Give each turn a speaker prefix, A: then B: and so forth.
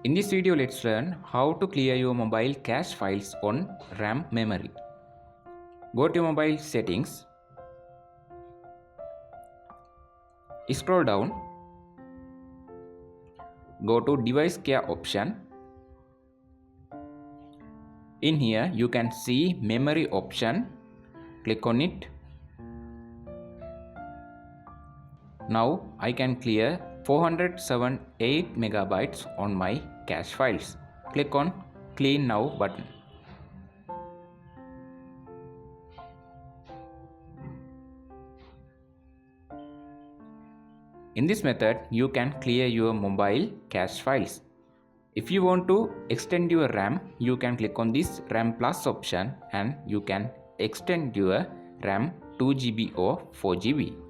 A: In this video, let's learn how to clear your mobile cache files on RAM memory. Go to your mobile settings, scroll down, go to device care option. In here you can see memory option, click on it. Now I can clear 478 megabytes on my cache files. Click on clean now button. In this method you can clear your mobile cache files. If you want to extend your RAM, you can click on this RAM plus option and you can extend your RAM 2 GB or 4 GB.